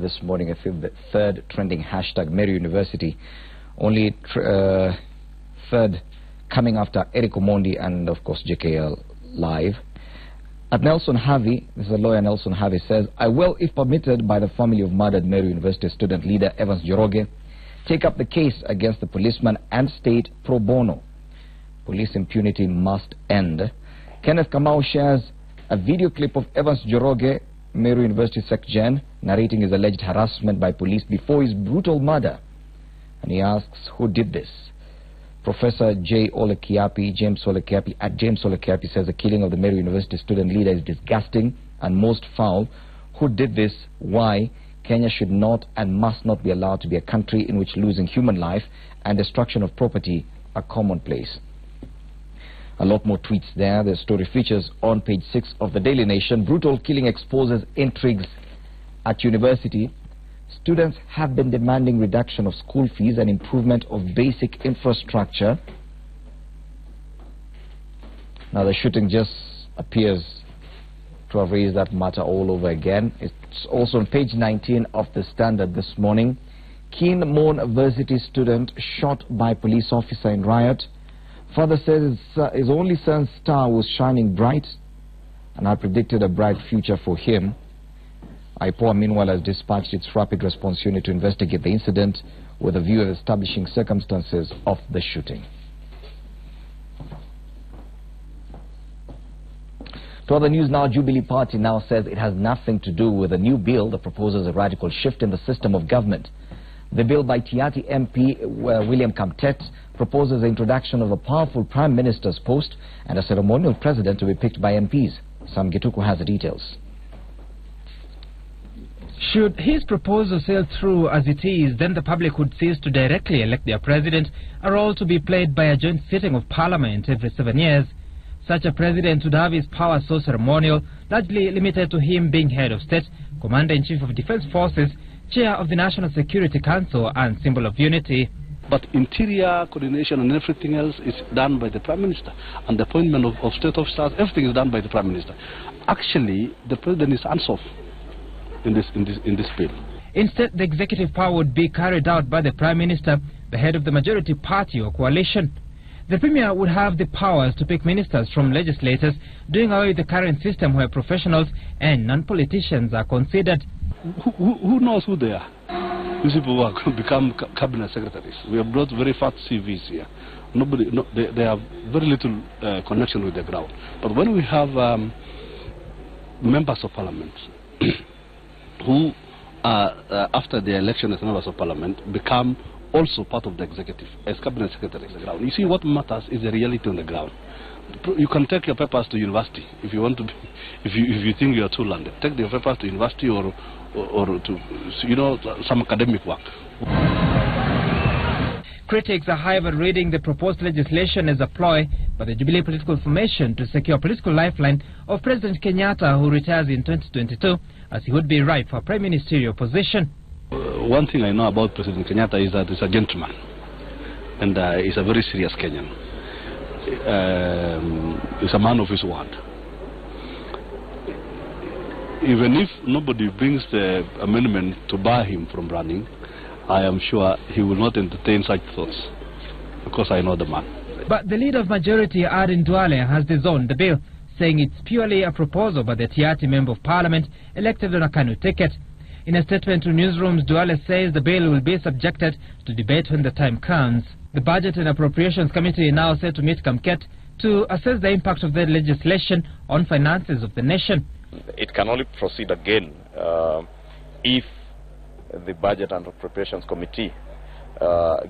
this morning, I think the third trending hashtag, Meru University. Only third coming after Eric Omondi and, of course, JKL Live. At Nelson Harvey, this is a lawyer, Nelson Harvey, says, I will, if permitted by the family of murdered Meru University student leader Evans Njoroge, take up the case against the policeman and state pro bono. Police impunity must end. Kenneth Kamau shares a video clip of Evans Njoroge, Meru University SecGen, narrating his alleged harassment by police before his brutal murder. And he asks, who did this? Professor James Olekiapi, at James Olekiapi, says the killing of the Meru University student leader is disgusting and most foul. Who did this? Why? Kenya should not and must not be allowed to be a country in which losing human life and destruction of property are commonplace. A lot more tweets there. The story features on page 6 of the Daily Nation. Brutal killing exposes intrigues at university. Students have been demanding reduction of school fees and improvement of basic infrastructure. Now the shooting just appears to have raised that matter all over again. It's also on page 19 of the Standard this morning. Keen Mon University student shot by police officer in riot. Father says his only son's star was shining bright, and I predicted a bright future for him. IPOA, meanwhile, has dispatched its rapid response unit to investigate the incident with a view of establishing circumstances of the shooting. To other news now, Jubilee Party now says it has nothing to do with a new bill that proposes a radical shift in the system of government. The bill by Tiati MP William Kamtet proposes the introduction of a powerful Prime Minister's post and a ceremonial president to be picked by MPs. Sam Gituku has the details. Should his proposal sail through as it is, then the public would cease to directly elect their president, a role to be played by a joint sitting of parliament every 7 years. Such a president would have his power so ceremonial, largely limited to him being head of state, commander-in-chief of defense forces, chair of the National Security Council and symbol of unity. But interior coordination and everything else is done by the Prime Minister. And the appointment of state officers, everything is done by the Prime Minister. Actually, the president is hands-off in this bill. Instead, the executive power would be carried out by the Prime Minister, the head of the majority party or coalition. The Premier would have the powers to pick ministers from legislators, doing away with the current system where professionals and non-politicians are considered. Who knows who they are? These people who are going to become cabinet secretaries. We have brought very fat CVs here. They have very little connection with the ground. But when we have members of parliament who, after the election as members of parliament, become also part of the executive as cabinet secretaries on the ground. You see, what matters is the reality on the ground. You can take your papers to university if you want to be, if you think you are too learned. Take your papers to university or to some academic work. Critics are, however, reading the proposed legislation as a ploy by the Jubilee political formation to secure a political lifeline of President Kenyatta, who retires in 2022, as he would be ripe for a prime ministerial position. One thing I know about President Kenyatta is that he's a gentleman, and he's a very serious Kenyan. He's a man of his word. Even if nobody brings the amendment to bar him from running, I am sure he will not entertain such thoughts, because I know the man. But the leader of majority, Aden Duale, has disowned the bill, saying it's purely a proposal by the Tiati Member of Parliament elected on a Kanu ticket. In a statement to newsrooms, Duale says the bill will be subjected to debate when the time comes. The Budget and Appropriations Committee now set to meet Kamket to assess the impact of the legislation on finances of the nation. It can only proceed again if the Budget and Appropriations Committee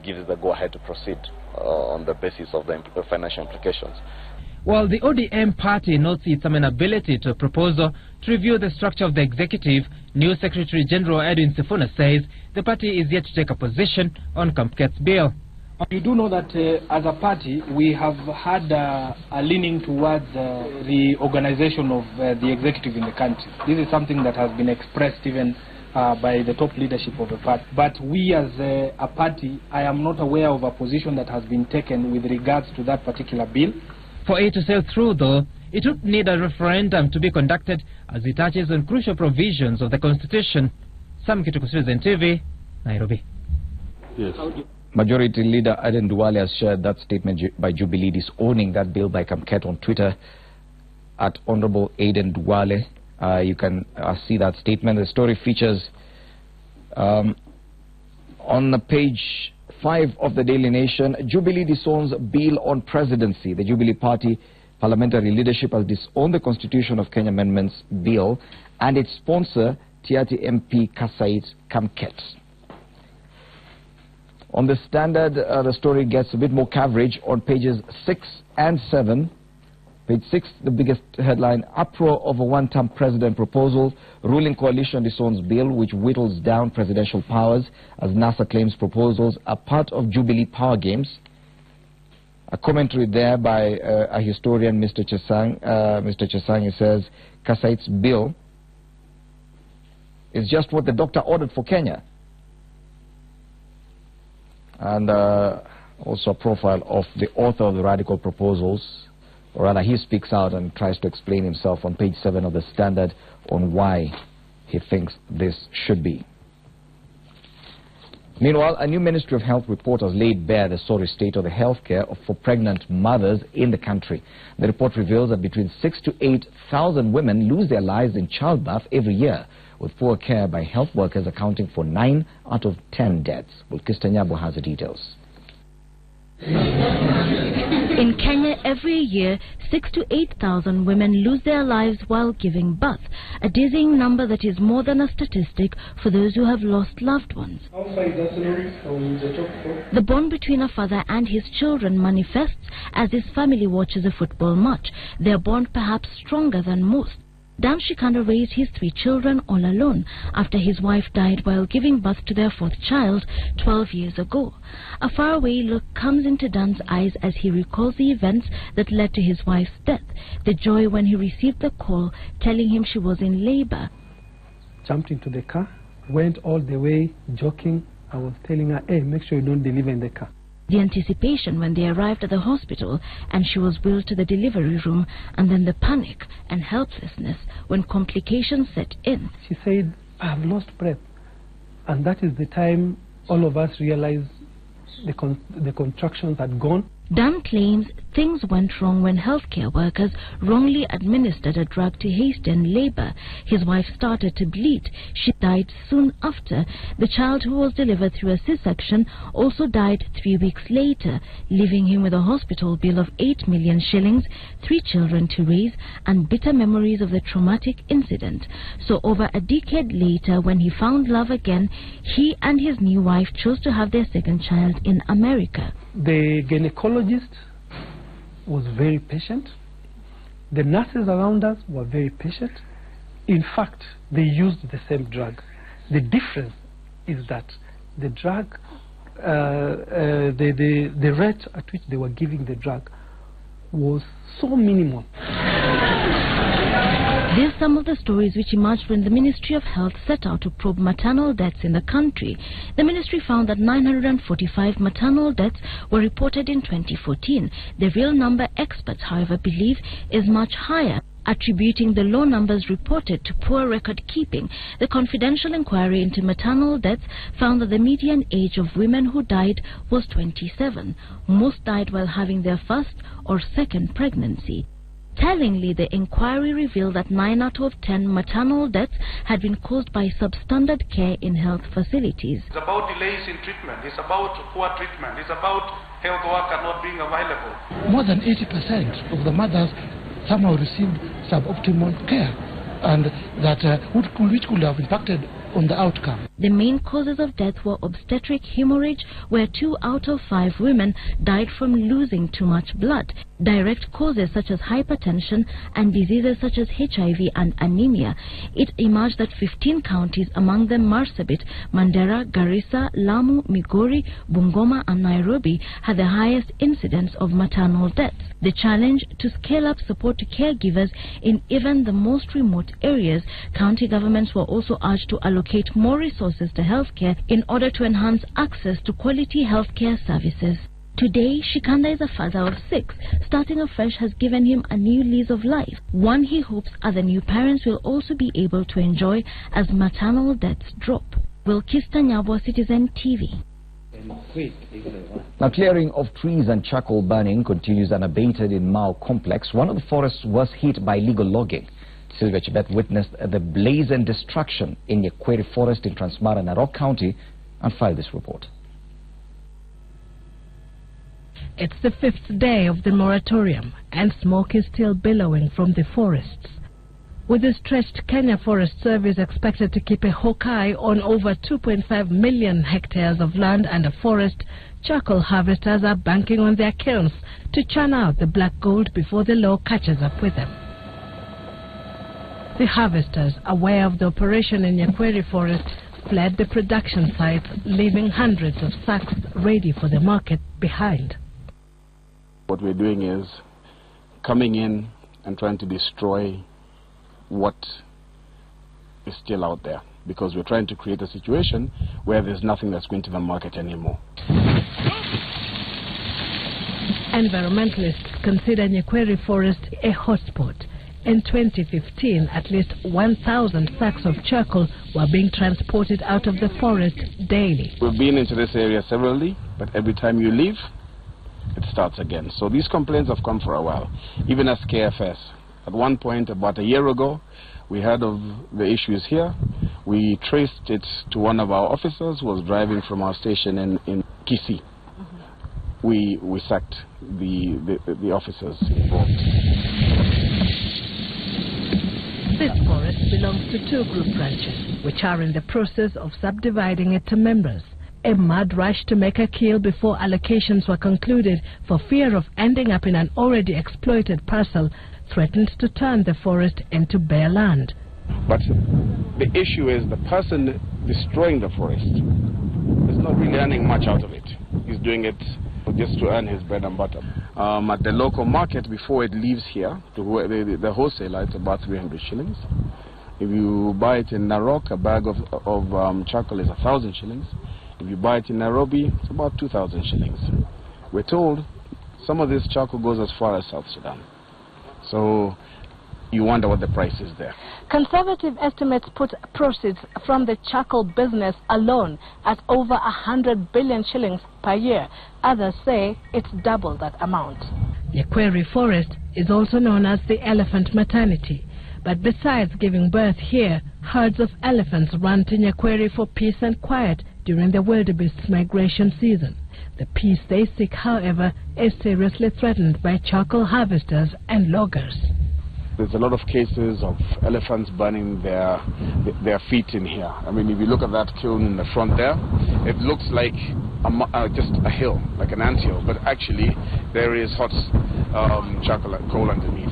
gives the go-ahead to proceed on the basis of the financial implications. While the ODM party notes its amenability to a proposal to review the structure of the executive, new Secretary General Edwin Sifuna says the party is yet to take a position on Kamket's bill. You do know that as a party we have had a leaning towards the organization of the executive in the country. This is something that has been expressed even by the top leadership of the party. But we as a party, I am not aware of a position that has been taken with regards to that particular bill. For it to sail through, though, it would need a referendum to be conducted as it touches on crucial provisions of the Constitution. Sam Kituku, Citizen TV, Nairobi. Yes. Majority Leader Aden Duale has shared that statement by Jubilee disowning that bill by Kamket on Twitter at Honorable Aden Duale. You can see that statement. The story features on the page 5 of the Daily Nation. Jubilee disowns bill on presidency. The Jubilee Party parliamentary leadership has disowned the Constitution of Kenya Amendments Bill and its sponsor, Tiaty MP Kasait Kamket. On the Standard, the story gets a bit more coverage on pages 6 and 7. Page 6, the biggest headline, uproar over one-term president proposal. Ruling coalition disowns bill which whittles down presidential powers as NASA claims proposals are part of Jubilee power games. A commentary there by a historian, Mr. Chesang. Mr. Chesang says, Kasait's bill is just what the doctor ordered for Kenya. And also a profile of the author of the radical proposals, or rather he speaks out and tries to explain himself on page 7 of the Standard on why he thinks this should be. Meanwhile, a new Ministry of Health report has laid bare the sorry state of the healthcare for pregnant mothers in the country. The report reveals that between 6,000 to 8,000 women lose their lives in childbirth every year, with poor care by health workers accounting for 9 out of 10 deaths. Well, Kistanyabo has the details. In Kenya, every year, 6,000 to 8,000 women lose their lives while giving birth, a dizzying number that is more than a statistic for those who have lost loved ones. The bond between a father and his children manifests as his family watches a football match, their bond perhaps stronger than most. Dan Shikanda raised his 3 children all alone after his wife died while giving birth to their 4th child 12 years ago. A faraway look comes into Dan's eyes as he recalls the events that led to his wife's death, the joy when he received the call telling him she was in labor. Jumped into the car, went all the way joking. I was telling her, hey, make sure you don't deliver in the car. The anticipation when they arrived at the hospital and she was wheeled to the delivery room, and then the panic and helplessness when complications set in. She said, I have lost breath. And that is the time all of us realized the contractions had gone. Dan claims things went wrong when healthcare workers wrongly administered a drug to hasten labor. His wife started to bleed. She died soon after. The child, who was delivered through a C-section, also died 3 weeks later, leaving him with a hospital bill of 8 million shillings, 3 children to raise, and bitter memories of the traumatic incident. So over a decade later, when he found love again, he and his new wife chose to have their 2nd child in America. The gynecologist was very patient. The nurses around us were very patient. In fact, they used the same drug. The difference is that the drug, the rate at which they were giving the drug was so minimal. These are some of the stories which emerged when the Ministry of Health set out to probe maternal deaths in the country. The ministry found that 945 maternal deaths were reported in 2014. The real number, experts, however, believe is much higher, attributing the low numbers reported to poor record keeping. The confidential inquiry into maternal deaths found that the median age of women who died was 27. Most died while having their 1st or 2nd pregnancy. Tellingly, the inquiry revealed that 9 out of 10 maternal deaths had been caused by substandard care in health facilities. It's about delays in treatment, it's about poor treatment, it's about health worker not being available. More than 80% of the mothers somehow received suboptimal care, and that which could have impacted on the outcome. The main causes of death were obstetric hemorrhage, where 2 out of 5 women died from losing too much blood. Direct causes such as hypertension and diseases such as HIV and anemia. It emerged that 15 counties, among them Marsabit, Mandera, Garissa, Lamu, Migori, Bungoma and Nairobi, had the highest incidence of maternal deaths. The challenge to scale up support to caregivers in even the most remote areas. County governments were also urged to allocate more resources to healthcare in order to enhance access to quality healthcare services. Today, Shikanda is a father of 6. Starting afresh has given him a new lease of life, one he hopes other new parents will also be able to enjoy as maternal deaths drop. Wilkista Nyabwa, Citizen TV. Now, clearing of trees and charcoal burning continues unabated in Mao Complex. One of the forests was hit by illegal logging. Sylvia Chebet witnessed the blaze and destruction in Nyakweri Forest in Transmara, Narok County, and filed this report. It's the 5th day of the moratorium, and smoke is still billowing from the forests. With the stretched, Kenya Forest Service expected to keep a hawk eye on over 2.5 million hectares of land under forest, charcoal harvesters are banking on their kilns to churn out the black gold before the law catches up with them. The harvesters, aware of the operation in Nyakweri Forest, fled the production sites, leaving hundreds of sacks ready for the market behind. What we're doing is coming in and trying to destroy what is still out there, because we're trying to create a situation where there's nothing that's going to the market anymore. Environmentalists consider Nyakweri Forest a hotspot. In 2015, at least 1,000 sacks of charcoal were being transported out of the forest daily. We've been into this area severally, but every time you leave, it starts again. So these complaints have come for a while, even as KFS. At one point, about a year ago, we heard of the issues here. We traced it to one of our officers who was driving from our station in Kisii. We sacked the officers involved. This forest belongs to 2 group ranches, which are in the process of subdividing it to members. A mad rush to make a kill before allocations were concluded for fear of ending up in an already exploited parcel threatens to turn the forest into bare land. But the issue is the person destroying the forest is not really earning much out of it. He's doing it just to earn his bread and butter. At the local market, before it leaves here, to the wholesaler, it's about 300 shillings. If you buy it in Narok, a bag of charcoal is 1,000 shillings. If you buy it in Nairobi, it's about 2,000 shillings. We're told some of this charcoal goes as far as South Sudan. So you wonder what the price is there. Conservative estimates put proceeds from the charcoal business alone at over 100 billion shillings per year. Others say it's double that amount. Nyakweri Forest is also known as the elephant maternity. But besides giving birth here, herds of elephants run to Nyakweri for peace and quiet during the wildebeest migration season. The peace they seek, however, is seriously threatened by charcoal harvesters and loggers. There's a lot of cases of elephants burning their feet in here. I mean, if you look at that kiln in the front there, it looks like just a hill, like an anthill, but actually there is hot charcoal and coal underneath.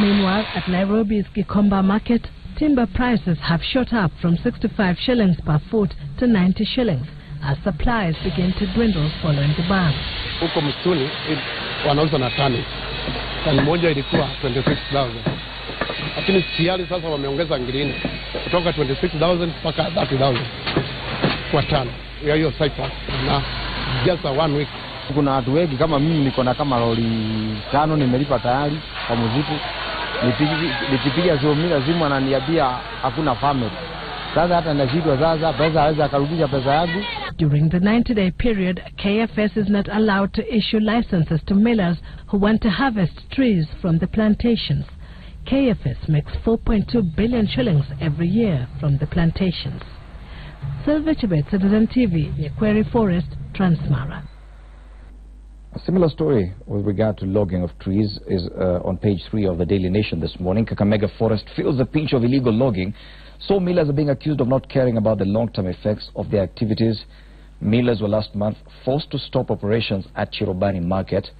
Meanwhile, at Nairobi's Gikomba market, timber prices have shot up from 65 shillings per foot to 90 shillings as supplies begin to dwindle following the ban. Huko msituni wanauza na tani. Tani moja ilikuwa 26,000. Lakini tayari sasa wameongeza ngirine kutoka 26,000 mpaka 30,000 kwa tani. Hiyo cycle na just 1 week. Kuna watu wengi kama mimi niko na kama lori 5 nimelipa tayari kwa mzigo. Nikipiga simu ananiambia hakuna family. Sasa hata nashindwa sasa pesa hawezi akarudisha pesa yangu. During the 90-day period, KFS is not allowed to issue licenses to millers who want to harvest trees from the plantations. KFS makes 4.2 billion shillings every year from the plantations. Sylvia Chebet, Citizen TV, Nyakweri Forest, Transmara. A similar story with regard to logging of trees is on page 3 of the Daily Nation this morning. Kakamega Forest feels the pinch of illegal logging. So millers are being accused of not caring about the long-term effects of their activities. Millers were last month forced to stop operations at Chirobani Market.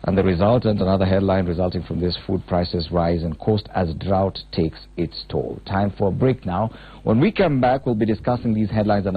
And the result, and another headline resulting from this, food prices rise and cost as drought takes its toll. Time for a break now. When we come back, we'll be discussing these headlines and